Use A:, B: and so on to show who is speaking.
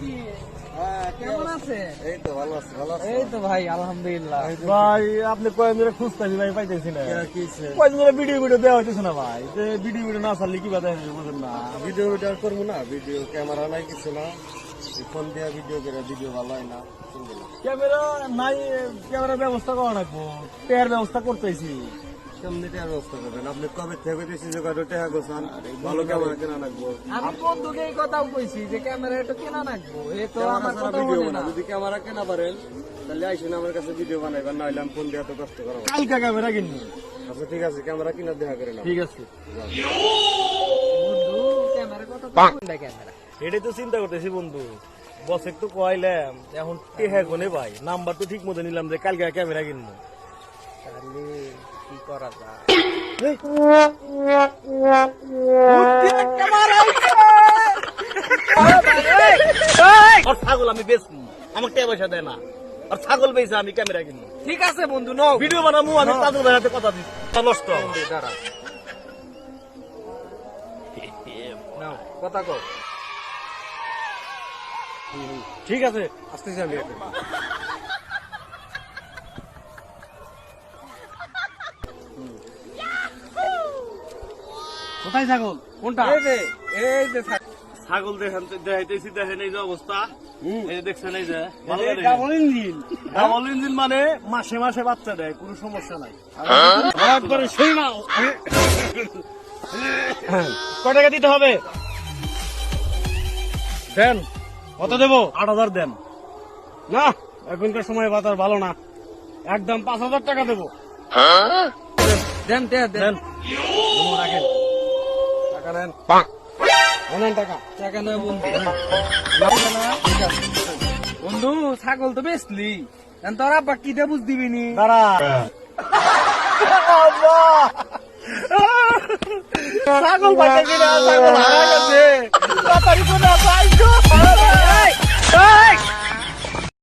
A: কি কেমন আছে?
B: এই তো ভালো আছে, ভালো আছে।
A: এই তো ভাই আলহামদুলিল্লাহ।
C: ভাই আপনি কয়েক ধরে খুঁজতেছি ভাই পাইতেছি না।
B: কি হইছে?
C: কয়েক ধরে ভিডিও দেওয়া হইতেছে না ভাই। ভিডিও না ছাড়লে কি বাধা বুঝেন না।
B: ভিডিও করবো না, ভিডিও ক্যামেরা নাই কিছু না, ফোন দিয়ে ভিডিও করে ভিডিও ভালো হয় না, শুনবে না।
C: ক্যামেরা নাই, ক্যামেরার ব্যবস্থা করা লাগবো, টেয়ার ব্যবস্থা করতেছি।
B: কেমনি টাকার ব্যবস্থা করবেন? আপনি কবে থেকে দিয়েছি যে কত টাকা গোছান, ভালো ক্যামেরা কেনা লাগবো।
A: আমি বন্ধুকে এই কথাও কইছি যে ক্যামেরা একটু কেনা রাখবো, এ তো
B: ক্যামেরা
A: আমার
B: ছাড়া
A: কথা
B: ভিডিও
A: বলে না।
B: বানা, যদি ক্যামেরা কেনা পারেন তাহলে আইসেন আমার কাছে ভিডিও বানাইবেন, নাহলে আমি ফোন দিয়ে এত কষ্ট করাবো।
C: কালকে ক্যামেরা কিনবো।
B: আচ্ছা ঠিক আছে, ক্যামেরা কিনা দেখা করে না।
C: ঠিক আছে,
A: বন্ধু ক্যামেরা কথা কোনটা ক্যামেরা?
C: এটাই তো চিন্তা করতেছি বন্ধু। বস একটু কইলাম, এখন টেহা কোনে ভাই, নাম্বার তো ঠিক মতো নিলাম যে কালকে ক্যামেরা কিনবো।
A: তাহলে কি করা যায়?
C: আর ছাগল আমি বেচবো, আমাকে টাকা পয়সা দেয় না। আর ছাগল বেচে আমি ক্যামেরা কিনবো।
A: ঠিক আছে বন্ধু নাও
C: ভিডিও বানাবো, আমি তাদের ভাইয়াতে কথা দিচ্ছি, তা নষ্ট হবে।
A: বন্ধু, দাঁড়া নাও কথা কও।
C: ঠিক আছে,
B: আসতেছি আমি এখন।
C: কোথায় ছাগল? কোনটা?
A: এই যে
C: ছাগল দেখেন, দেখাইতেছি, দেখেন এই যে অবস্থা। এই যে দেখছেন, এই যে
B: ডাবল ইঞ্জিন।
C: ডাবল ইঞ্জিন, মানে মাসে মাসে বাচ্চা দেয়, কোনো সমস্যা নাই।
B: একবারে সেই নাও।
C: কয় টাকা দিতে হবে?
B: দেন,
C: কত দেবো? 8,000 দেন।
B: না এখনকার সময় বাজার ভালো না, একদম 5,000 টাকা দেবো।
A: দেন দেন দেন
C: দেন।
B: রাখেন, টাকা নেন, নেন টাকা।
A: টাকা না বন্ধু বন্ধু ছাগল তো বেচলি, এখন তোর আব্বা কি দিয়ে বুঝ দিবি নি?
C: দাঁড়া। ছাগল বাচ্চা কিনা, ছাগল হারা গেছে।